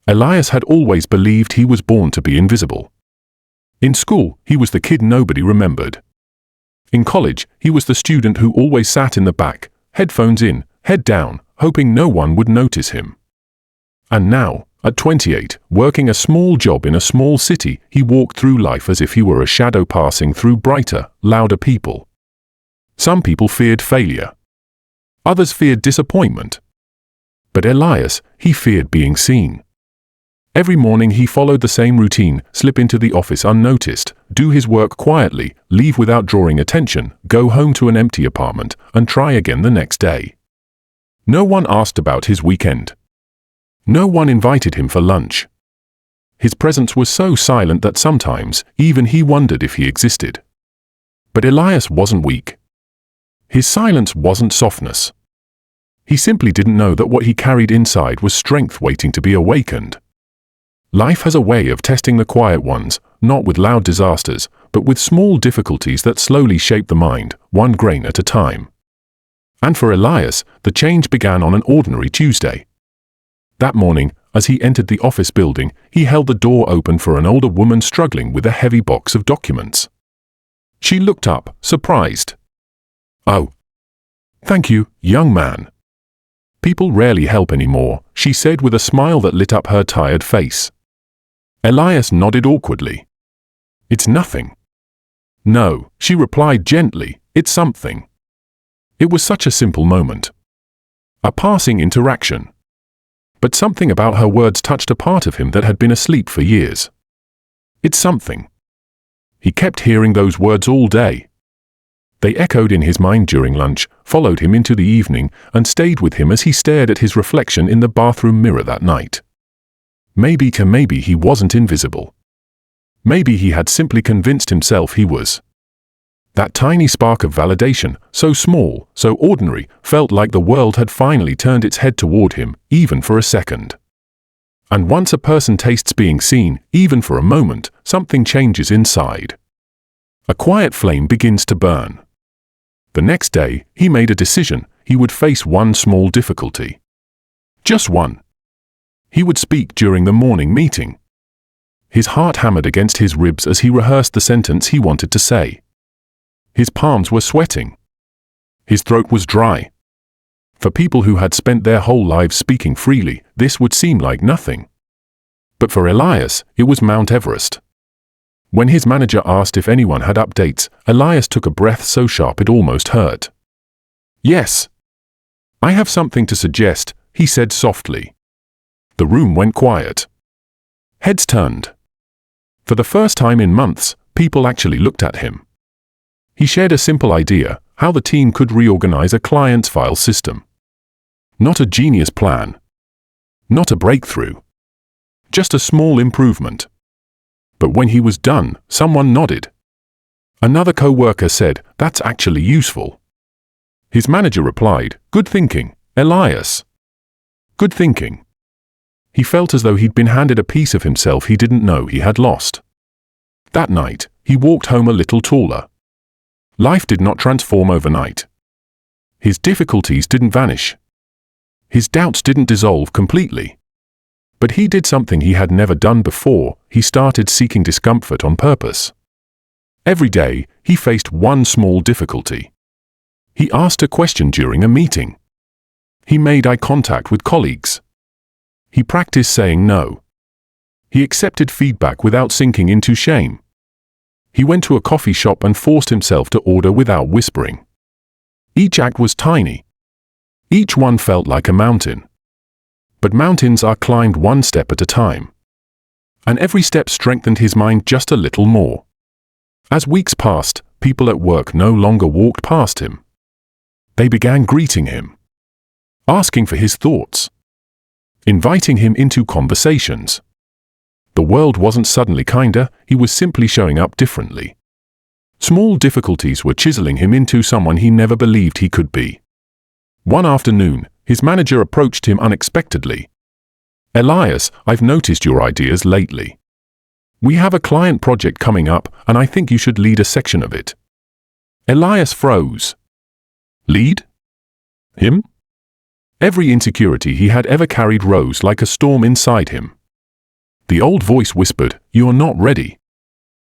Elias had always believed he was born to be invisible. In school, he was the kid nobody remembered. In college, he was the student who always sat in the back, headphones in, head down, hoping no one would notice him. And now, at 28, working a small job in a small city, he walked through life as if he were a shadow passing through brighter, louder people. Some people feared failure. Others feared disappointment. But Elias, he feared being seen. Every morning he followed the same routine: slip into the office unnoticed, do his work quietly, leave without drawing attention, go home to an empty apartment, and try again the next day. No one asked about his weekend. No one invited him for lunch. His presence was so silent that sometimes even he wondered if he existed. But Elias wasn't weak. His silence wasn't softness. He simply didn't know that what he carried inside was strength waiting to be awakened. Life has a way of testing the quiet ones, not with loud disasters, but with small difficulties that slowly shape the mind, one grain at a time. And for Elias, the change began on an ordinary Tuesday. That morning, as he entered the office building, he held the door open for an older woman struggling with a heavy box of documents. She looked up, surprised. "Oh. Thank you, young man. People rarely help anymore," she said with a smile that lit up her tired face. Elias nodded awkwardly. "It's nothing." "No," she replied gently, "it's something." It was such a simple moment. A passing interaction. But something about her words touched a part of him that had been asleep for years. "It's something." He kept hearing those words all day. They echoed in his mind during lunch, followed him into the evening, and stayed with him as he stared at his reflection in the bathroom mirror that night. Maybe he wasn't invisible. Maybe he had simply convinced himself he was. That tiny spark of validation, so small, so ordinary, felt like the world had finally turned its head toward him, even for a second. And once a person tastes being seen, even for a moment, something changes inside. A quiet flame begins to burn. The next day, he made a decision: he would face one small difficulty. Just one. He would speak during the morning meeting. His heart hammered against his ribs as he rehearsed the sentence he wanted to say. His palms were sweating. His throat was dry. For people who had spent their whole lives speaking freely, this would seem like nothing. But for Elias, it was Mount Everest. When his manager asked if anyone had updates, Elias took a breath so sharp it almost hurt. "Yes. I have something to suggest," he said softly. The room went quiet. Heads turned. For the first time in months, people actually looked at him. He shared a simple idea: how the team could reorganize a client's file system. Not a genius plan. Not a breakthrough. Just a small improvement. But when he was done, someone nodded. Another co-worker said, "That's actually useful." His manager replied, "Good thinking, Elias. Good thinking." He felt as though he'd been handed a piece of himself he didn't know he had lost. That night, he walked home a little taller. Life did not transform overnight. His difficulties didn't vanish. His doubts didn't dissolve completely. But he did something he had never done before: he started seeking discomfort on purpose. Every day, he faced one small difficulty. He asked a question during a meeting. He made eye contact with colleagues. He practiced saying no. He accepted feedback without sinking into shame. He went to a coffee shop and forced himself to order without whispering. Each act was tiny. Each one felt like a mountain. But mountains are climbed one step at a time. And every step strengthened his mind just a little more. As weeks passed, people at work no longer walked past him. They began greeting him, asking for his thoughts, inviting him into conversations. The world wasn't suddenly kinder, he was simply showing up differently. Small difficulties were chiseling him into someone he never believed he could be. One afternoon, his manager approached him unexpectedly. "Elias, I've noticed your ideas lately. We have a client project coming up, and I think you should lead a section of it." Elias froze. Lead? Him? Every insecurity he had ever carried rose like a storm inside him. The old voice whispered, "You're not ready.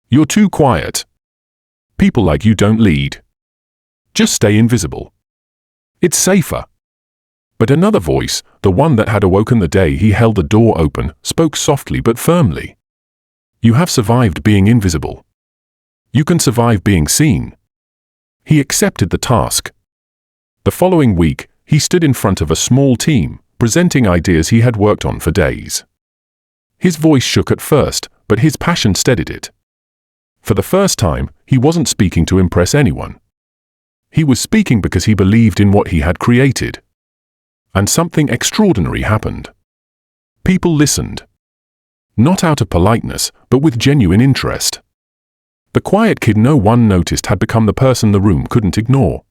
You're too quiet. People like you don't lead. Just stay invisible. It's safer." But another voice, the one that had awoken the day he held the door open, spoke softly but firmly. "You have survived being invisible. You can survive being seen." He accepted the task. The following week, he stood in front of a small team, presenting ideas he had worked on for days. His voice shook at first, but his passion steadied it. For the first time, he wasn't speaking to impress anyone. He was speaking because he believed in what he had created. And something extraordinary happened. People listened. Not out of politeness, but with genuine interest. The quiet kid no one noticed had become the person the room couldn't ignore.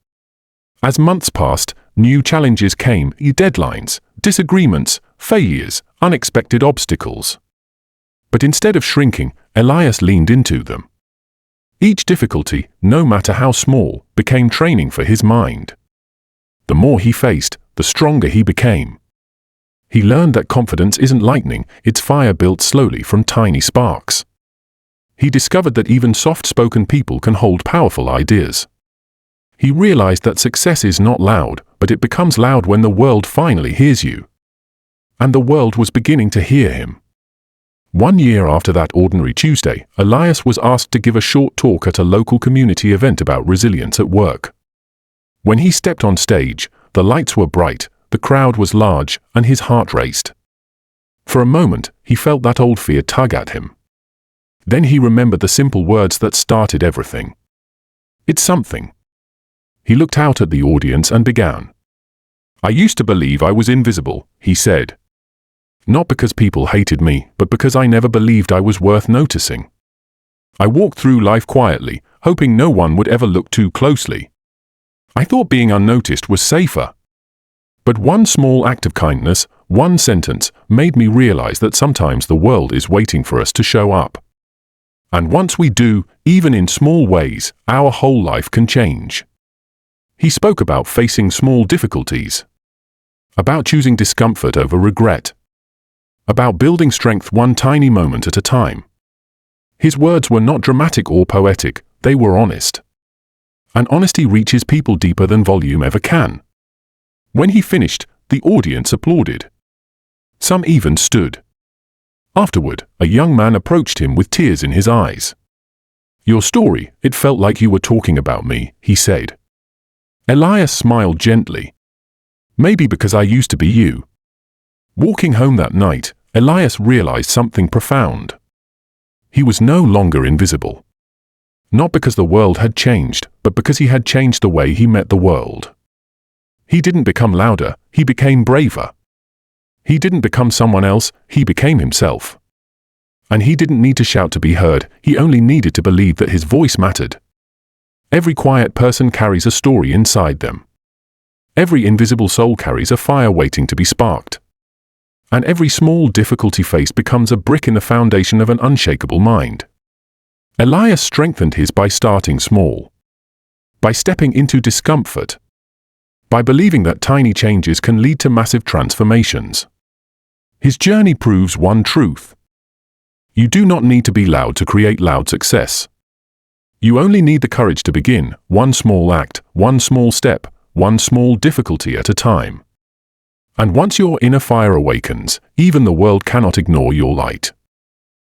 As months passed, new challenges came, deadlines, disagreements, failures, unexpected obstacles. But instead of shrinking, Elias leaned into them. Each difficulty, no matter how small, became training for his mind. The more he faced, the stronger he became. He learned that confidence isn't lightning, it's fire built slowly from tiny sparks. He discovered that even soft-spoken people can hold powerful ideas. He realized that success is not loud, but it becomes loud when the world finally hears you. And the world was beginning to hear him. 1 year after that ordinary Tuesday, Elias was asked to give a short talk at a local community event about resilience at work. When he stepped on stage, the lights were bright, the crowd was large, and his heart raced. For a moment, he felt that old fear tug at him. Then he remembered the simple words that started everything. "It's something." He looked out at the audience and began. "I used to believe I was invisible," he said. "Not because people hated me, but because I never believed I was worth noticing. I walked through life quietly, hoping no one would ever look too closely. I thought being unnoticed was safer. But one small act of kindness, one sentence, made me realize that sometimes the world is waiting for us to show up. And once we do, even in small ways, our whole life can change." He spoke about facing small difficulties, about choosing discomfort over regret, about building strength one tiny moment at a time. His words were not dramatic or poetic, they were honest. And honesty reaches people deeper than volume ever can. When he finished, the audience applauded. Some even stood. Afterward, a young man approached him with tears in his eyes. "Your story, it felt like you were talking about me," he said. Elias smiled gently. "Maybe because I used to be you." Walking home that night, Elias realized something profound. He was no longer invisible. Not because the world had changed, but because he had changed the way he met the world. He didn't become louder, he became braver. He didn't become someone else, he became himself. And he didn't need to shout to be heard, he only needed to believe that his voice mattered. Every quiet person carries a story inside them. Every invisible soul carries a fire waiting to be sparked. And every small difficulty faced becomes a brick in the foundation of an unshakable mind. Elias strengthened his by starting small. By stepping into discomfort. By believing that tiny changes can lead to massive transformations. His journey proves one truth. You do not need to be loud to create loud success. You only need the courage to begin, one small act, one small step, one small difficulty at a time. And once your inner fire awakens, even the world cannot ignore your light.